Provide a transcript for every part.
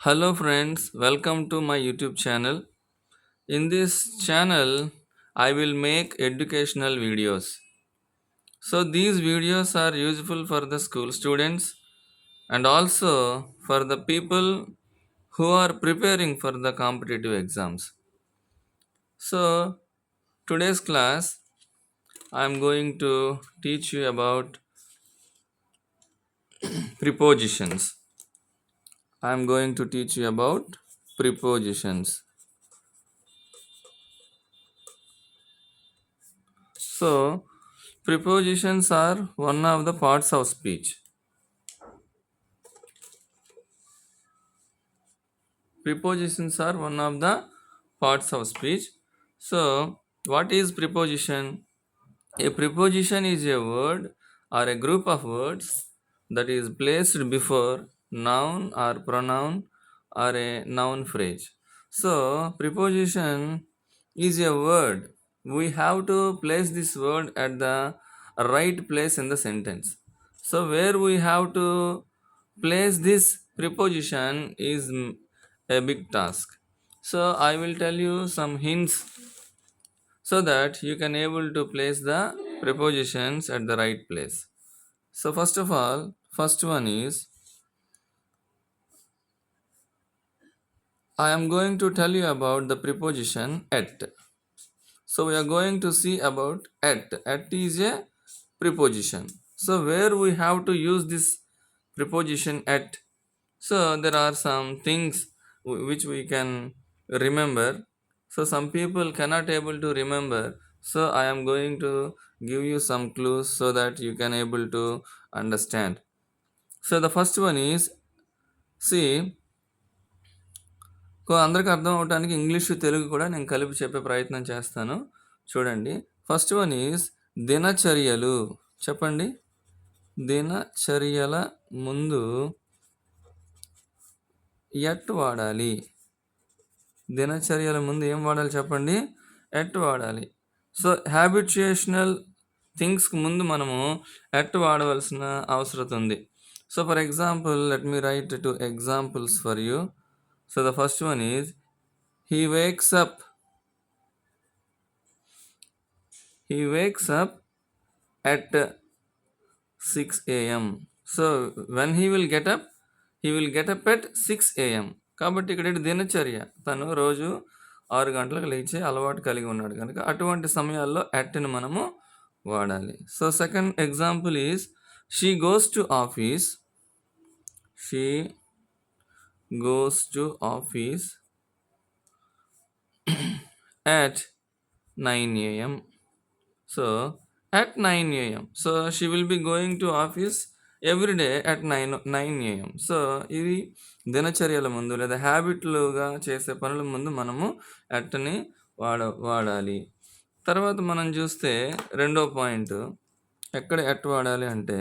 Hello friends, welcome to my YouTube channel. In this channel, I will make educational videos. So these videos are useful for the school students and also for the people who are preparing for the competitive exams. So today's class, I am going to teach you about prepositions. I am going to teach you about prepositions. So prepositions are one of the parts of speech. Prepositions are one of the parts of speech. So, what is preposition? A preposition is a word or a group of words that is placed before noun or pronoun or a noun phrase. So, preposition is a word. We have to place this word at the right place in the sentence. So, where we have to place this preposition is a big task. So, I will tell you some hints so that you can able to place the prepositions at the right place. So first of all, first one is I am going to tell you about the preposition at. So we are going to see about at. At is a preposition. So where we have to use this preposition at. So there are some things which we can remember. So some people cannot able to remember. So I am going to give you some clues so that you can able to understand. So the first one is see అందరికి అర్థం అవడానికి English Telugu కూడా నేను కలిపి చెప్పే ప్రయత్నం చేస్తాను. చూడండి. ఫస్ట్ వన్ ఈజ్ దినచర్యలు. చెప్పండి. దినచర్యల ముందు ఎట్ వాడాలి. దినచర్యల ముందు ఏం వాడాలి చెప్పండి. ఎట్ వాడాలి. సో హ్యాబిచుయేషనల్ థింగ్స్కి ముందు మనము ఎట్ వాడవలసిన అవసరం ఉంది. So for example let me right to examples for you. So the first one is he wakes up. He wakes up at 6 a.m. So when he will get up at 6 a.m. కాబట్టి ఇక్కడ దినచర్య తను రోజు 6 గంటలకు లేచే అలవాటు కలిగి ఉన్నాడు కనుక అటువంటి సమయాల్లో అట్ని మనము వాడాలి. So second example is she goes to office. She goes to office at 9 a.m. So at 9 a.m. So she will be going to office every day at 9 a.m. So ఇది దినచర్యల ముందు లేదా హ్యాబిట్లుగా చేసే పనుల ముందు మనము అట్ని వాడాలి. తర్వాత మనం చూస్తే రెండో పాయింట్ ఎక్కడ ఎట్ వాడాలి అంటే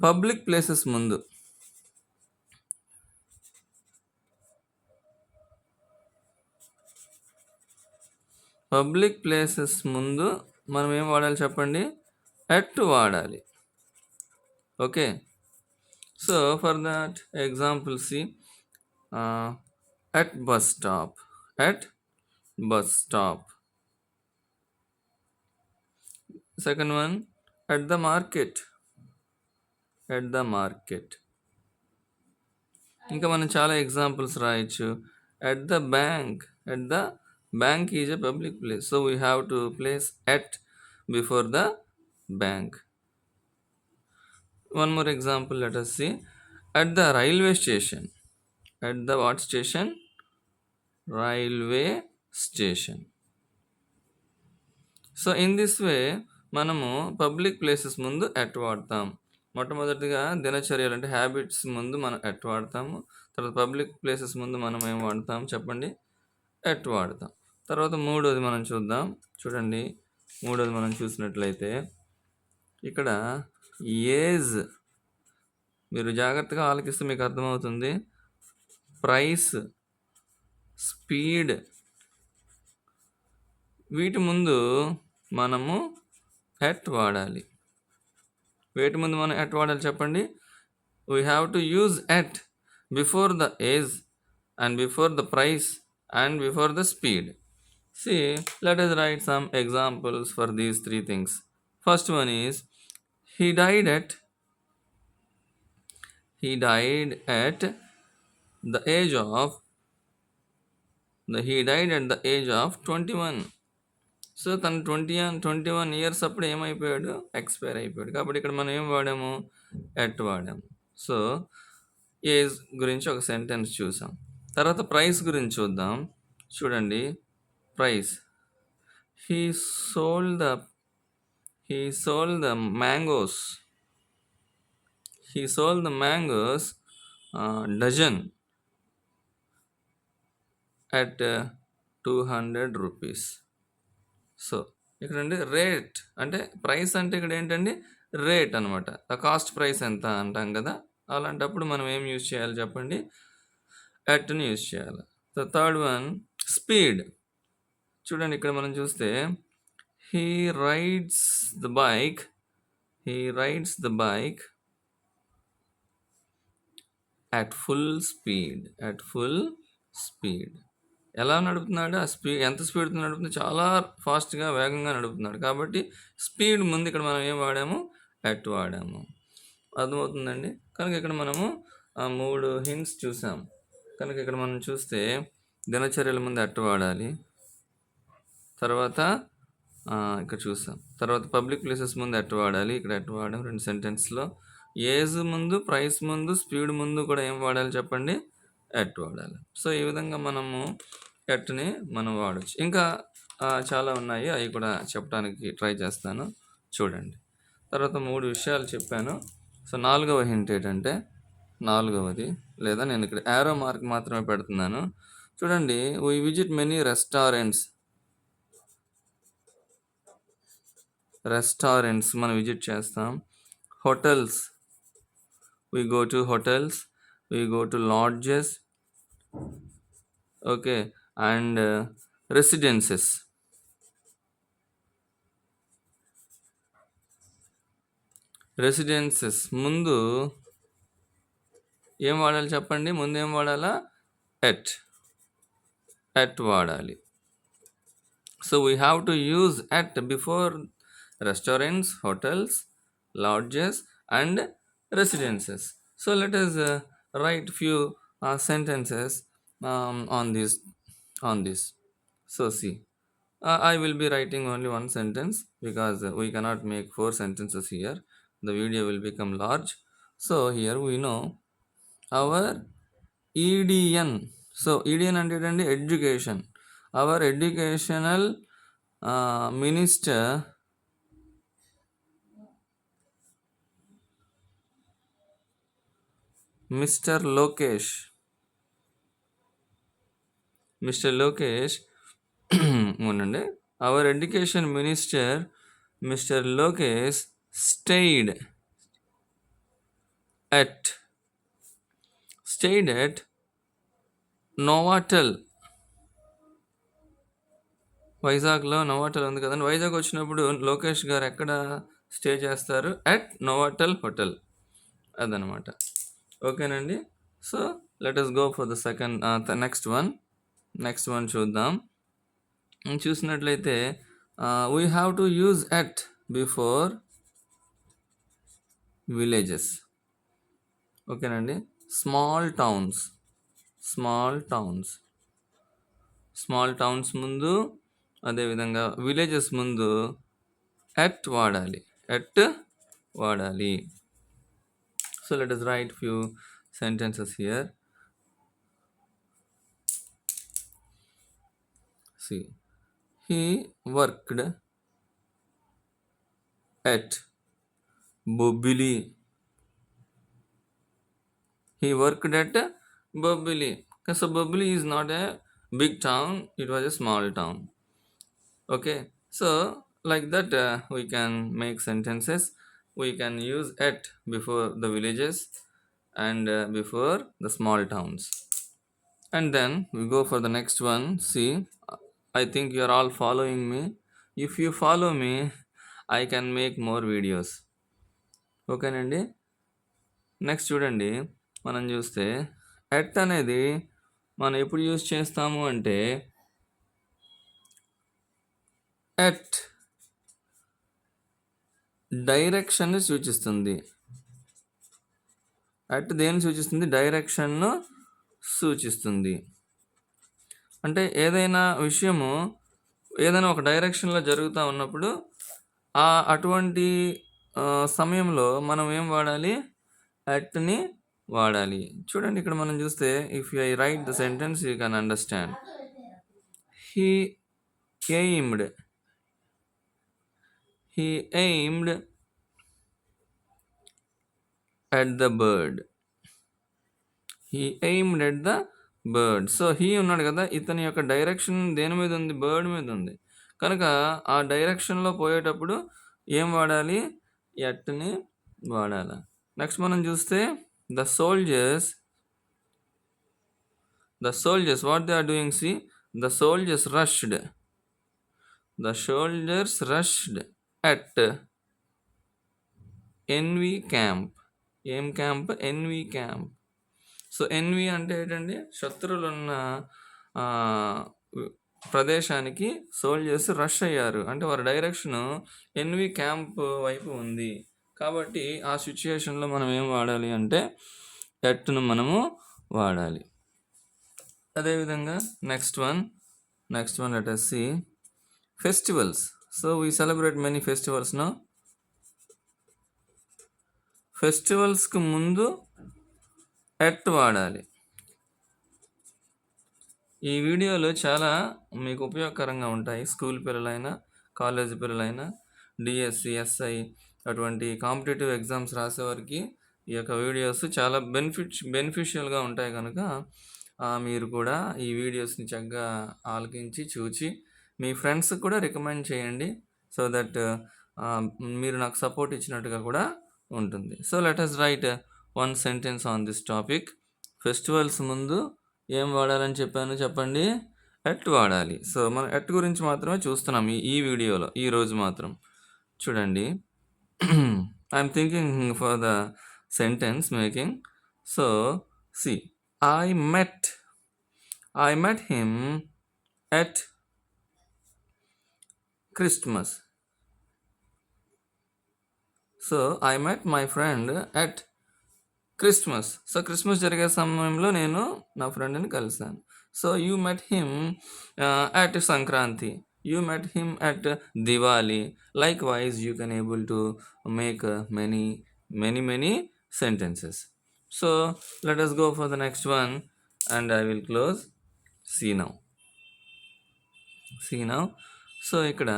పబ్లిక్ ప్లేసెస్ ముందు. పబ్లిక్ ప్లేసెస్ ముందు మనం ఏం వాడాలి చెప్పండి. ఎట్ వాడాలి. Okay. So for that example see at bus stop. At bus stop. Second one, at the market. At the market. ఇంకా మనం చాలా ఎగ్జాంపుల్స్ రాయొచ్చు. at the bank. At the bank is a public place. So we have to place at before the bank. One more example, let us see. At the railway station. At the what station? Railway station. So in this way మనము public places ముందు at వాడతాం. మొట్టమొదటిగా దినచర్యలు అంటే habits ముందు మనం at వాడతాము. తర్వాత public places ముందు మనం ఏం వాడతాం చెప్పండి. ఎట్ వాడతాం. తర్వాత మూడోది మనం చూద్దాం. చూడండి, మూడోది మనం చూసినట్లయితే ఇక్కడ ఏజ్, మీరు జాగ్రత్తగా ఆలకిస్తే మీకు అర్థమవుతుంది. ప్రైస్, స్పీడ్, వీటి ముందు మనము ఎట్ వాడాలి. వీటి ముందు మనం ఎట్ వాడాలి చెప్పండి. We have to use at before the age and before the price and before the speed. See, let us write some examples for these three things. First one is he died at he died at the age of he died at the age of 21. So తను 21 years అప్పుడు ఏమైపోయాడు, expire అయిపోయాడు. కాబట్టి ఇక్కడ మనం ఏం వాడాము, at వాడాము. సో ఏజ్ గురించి ఒక సెంటెన్స్ చూసాం. తర్వాత ప్రైస్ గురించి చూద్దాం. చూడండి, price. He sold the he sold the mangoes he sold the mangoes dozen at 200 rupees. So ఇక్కడండి రేట్ అంటే ప్రైస్ అంటే ఇక్కడ ఏంటండి, రేట్ అనమాట. కాస్ట్ ప్రైస్ ఎంత అంటాం కదా, అలాంటప్పుడు మనం ఏం యూజ్ చేయాలి చెప్పండి, ఎట్ని యూజ్ చేయాలి. The third one speed. చూడండి ఇక్కడ మనం చూస్తే he rides the bike at full speed. ఎలా నడుపుతున్నాడు, ఆ స్పీడ్ ఎంత స్పీడ్తో నడుపుతుంది, చాలా ఫాస్ట్గా వేగంగా నడుపుతున్నాడు. కాబట్టి స్పీడ్ ముందు ఇక్కడ మనం ఏం వాడాము, ఎట్ వాడాము. అర్థమవుతుందండి. కనుక ఇక్కడ మనము 3 హింట్స్ చూసాం. కనుక ఇక్కడ మనం చూస్తే దినచర్యల ముందు ఎట్ వాడాలి, తర్వాత ఇక్కడ చూసాం. తర్వాత పబ్లిక్ ప్లేసెస్ ముందు ఎట్ వాడాలి, ఇక్కడ ఎట్ వాడాం 2 సెంటెన్స్లో. ఏజ్ ముందు, ప్రైస్ ముందు, స్పీడ్ ముందు కూడా ఏం వాడాలి చెప్పండి, ఎట్ వాడాలి. సో ఈ విధంగా మనము ఎట్ని మనం వాడచ్చు. ఇంకా చాలా ఉన్నాయి, అవి కూడా చెప్పడానికి ట్రై చేస్తాను, చూడండి. తర్వాత 3 విషయాలు చెప్పాను. సో 4వ హింట్ ఏంటంటే, 4వది లేదా నేను ఇక్కడ యారో మార్క్ మాత్రమే పెడుతున్నాను. చూడండి, వీ విజిట్ మెనీ రెస్టారెంట్స్ మనం విజిట్ చేస్తాం. Hotels, we go to hotels, we go to lodges, okay, and residences. ముందు ఏం వాడాలి చెప్పండి, ముందు ఏం వాడాలా, ఎట్ వాడాలి. So we have to use at before restaurants, hotels, lodges, and residences. So let us write few sentences on this. So see, I will be writing only one sentence because we cannot make 4 sentences here. The video will become large. So here we know our EDN. So EDN అంటే ఏంటండి, education. Our educational minister Mr. Lokesh ఉండండి. Our education minister Mr. Lokesh stayed at Novotel. వైజాగ్లో Novotel ఉంది కదండి. వైజాగ్ వచ్చినప్పుడు లోకేష్ గారు ఎక్కడ stay చేస్తారు, అట్ నోవాటెల్ హోటల్, అదనమాట. ఓకేనండి. So let us go for the next one చూద్దాం. చూసినట్లయితే we have to use at before villages. ఓకేనండి. స్మాల్ టౌన్స్ ముందు, అదేవిధంగా విలేజెస్ ముందు ఎట్ వాడాలి. So let us write few sentences here. See, he worked at Bobili. So Bobili is not a big town, it was a small town. Okay, so like that we can make sentences. We can use at before the villages and before the small towns. And then we go for the next one. See, I think you are all following me. If you follow me, I can make more videos. ఓకేనండి. Next చూడండి, మనం చూస్తే at అనేది మనం ఎప్పుడు use చేస్తాము అంటే at డైరెక్షన్ని సూచిస్తుంది. అట్ దేన్ని సూచిస్తుంది? డైరెక్షన్ను సూచిస్తుంది. అంటే ఏదైనా విషయము ఏదైనా ఒక డైరెక్షన్లో జరుగుతూ ఉన్నప్పుడు అటువంటి సమయంలో మనం ఏం వాడాలి? అట్ని వాడాలి. చూడండి ఇక్కడ మనం చూస్తే if I right the sentence you can understand. He aimed at the bird. He aimed at the bird. So he ఉన్నాడు కదా, ఇతని యొక్క డైరెక్షన్ దేని మీద ఉంది? బర్డ్ మీద ఉంది. కనుక ఆ డైరెక్షన్లో పోయేటప్పుడు ఏం వాడాలి? ఎట్ని వాడాలి. నెక్స్ట్ మనం చూస్తే the soldiers what they are doing? See the soldiers rushed at enemy camp. ఏం camp? Enemy camp. So enemy అంటే ఏంటండి? శత్రువులు ఉన్న ప్రదేశానికి సోల్జర్స్ రష్ అయ్యారు, అంటే వారి డైరెక్షన్ ఎన్వి క్యాంప్ వైపు ఉంది. కాబట్టి ఆ సిచ్యుయేషన్లో మనం ఏం వాడాలి అంటే ఎట్ను మనము వాడాలి. అదేవిధంగా next one let us see festivals. So we celebrate many festivals now. ఫెస్టివల్స్కి ముందు ఎట్ వాడాలి. ఈ వీడియోలు చాలా మీకు ఉపయోగకరంగా ఉంటాయి. స్కూల్ పిల్లలైనా, కాలేజీ పిల్లలైనా, డిఎస్సి, ఎస్ఐ అటువంటి కాంపిటేటివ్ ఎగ్జామ్స్ రాసేవారికి ఈ యొక్క వీడియోస్ చాలా బెనిఫిషియల్గా ఉంటాయి. కనుక మీరు కూడా ఈ వీడియోస్ని చక్కగా ఆలకించి చూచి మీ ఫ్రెండ్స్కి కూడా రికమెండ్ చేయండి. సో దట్ మీరు నాకు సపోర్ట్ ఇచ్చినట్టుగా కూడా ఉంటుంది. So let us right one sentence on this topic. Festivals ముందు ఏం వాడాలని చెప్పాను చెప్పండి? ఎట్ వాడాలి. సో మనం ఎట్ గురించి మాత్రమే చూస్తున్నాం ఈ వీడియోలో. ఈరోజు మాత్రం చూడండి. I'm thinking for the sentence making. So see I met him at Christmas. So I met my friend at Christmas. So Christmas జరిగే సమయంలో నేను నా ఫ్రెండ్ని కలిశాను. So you met him at Sankranti. You met him at Diwali. Likewise you can able to make many sentences. So let us go for the next one and I will close. See now. So ఇక్కడ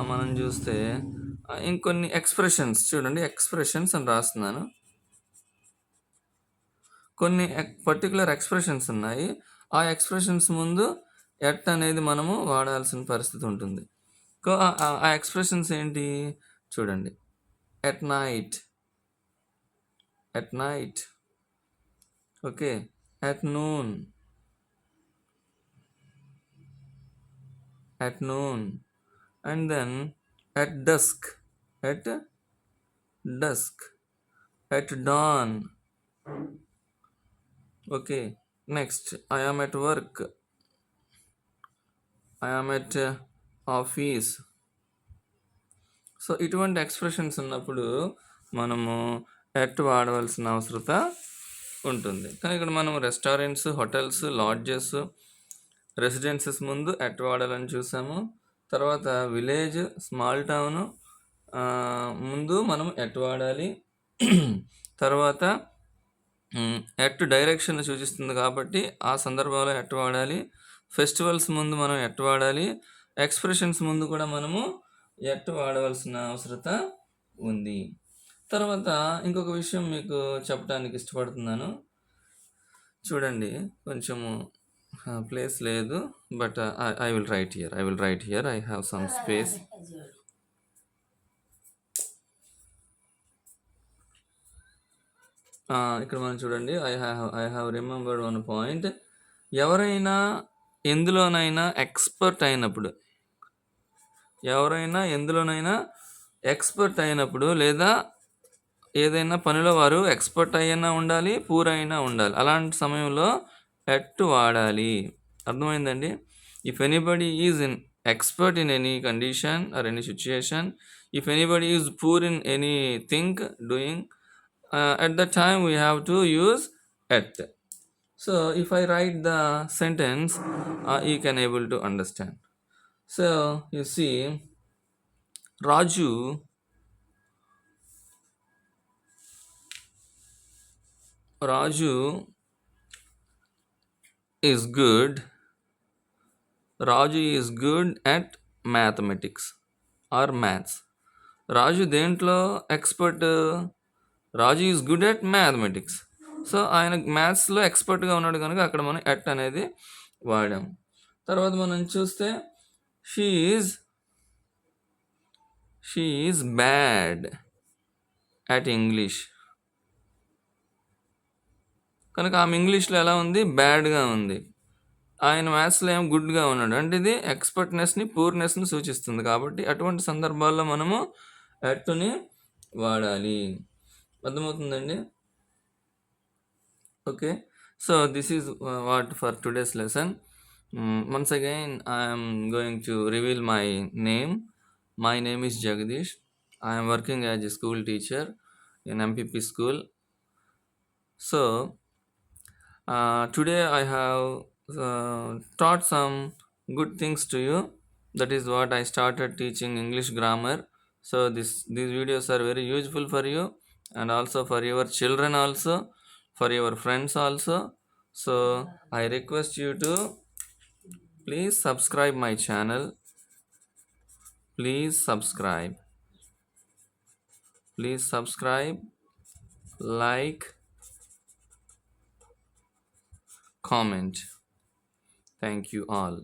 మనం చూస్తే ఇంకొన్ని expressions చూడండి. Expressions అని రాస్తున్నాను. కొన్ని particular expressions ఉన్నాయి. ఆ ఎక్స్ప్రెషన్స్ ముందు ఎట్ అనేది మనము వాడాల్సిన పరిస్థితి ఉంటుంది. ఆ ఎక్స్ప్రెషన్స్ ఏంటి చూడండి. At night, okay. At noon, and then at dusk, at dawn, okay. Next, I am at work, I am at office. So ఇటువంటి ఎక్స్ప్రెషన్స్ ఉన్నప్పుడు మనము ఎట్ వాడవలసిన అవసరత ఉంటుంది. కానీ ఇక్కడ మనం రెస్టారెంట్స్, హోటల్స్, లాడ్జెస్, రెసిడెన్సెస్ ముందు ఎట్ వాడాలని చూసాము. తర్వాత విలేజ్, స్మాల్ టౌన్ ముందు మనం ఎట్ వాడాలి. తర్వాత ఎట్ డైరెక్షన్ సూచిస్తుంది కాబట్టి ఆ సందర్భంలో ఎట్ వాడాలి. ఫెస్టివల్స్ ముందు మనం ఎట్ వాడాలి. ఎక్స్ప్రెషన్స్ ముందు కూడా మనము ఎట్ వాడవలసిన అవసరత ఉంది. తర్వాత ఇంకొక విషయం మీకు చెప్పడానికి ఇష్టపడుతున్నాను. చూడండి, కొంచెము ప్లేస్ లేదు, but I will write here. I have some space. ఇక్కడ మనం చూడండి. I have remembered one point. ఎవరైనా ఎందులోనైనా ఎక్స్పర్ట్ అయినప్పుడు లేదా ఏదైనా పనిలో వారు ఎక్స్పర్ట్ అయినా ఉండాలి, పూర్ అయినా ఉండాలి. అలాంటి సమయంలో ఎట్ వాడాలి. అర్థమైందండి? If anybody is in expert in any condition or any situation, if anybody is poor in any thing doing, at that time we have to use at. So if I write the sentence, you can able to understand. So you see, Raju Raju is good. Raju is good at mathematics or maths. రాజు దేంట్లో expert? Raju is good at mathematics. So ఆయన మ్యాథ్స్లో ఎక్స్పర్ట్గా ఉన్నాడు కనుక అక్కడ మనం at అనేది వాడాం. తర్వాత మనం చూస్తే she is bad at English. కనుక ఆమె ఇంగ్లీష్లో ఎలా ఉంది? బ్యాడ్గా ఉంది. ఆయన మ్యాథ్స్లో ఏమో గుడ్గా ఉన్నాడు. అంటే ఇది ఎక్స్పర్ట్నెస్ని, పూర్నెస్ని సూచిస్తుంది. కాబట్టి అటువంటి సందర్భాల్లో మనము అట్టుని వాడాలి. అర్థమవుతుందండి? Okay. So this is what for today's lesson. Once again, I am going to reveal my name. My name is Jagdish. I am working as a school teacher in MPP school. So today I have taught some good things to you. That is what I started teaching English grammar. So these videos are very useful for you, and also for your children also, for your friends also. So I request you to please subscribe my channel. Please subscribe, like, comment. Thank you all.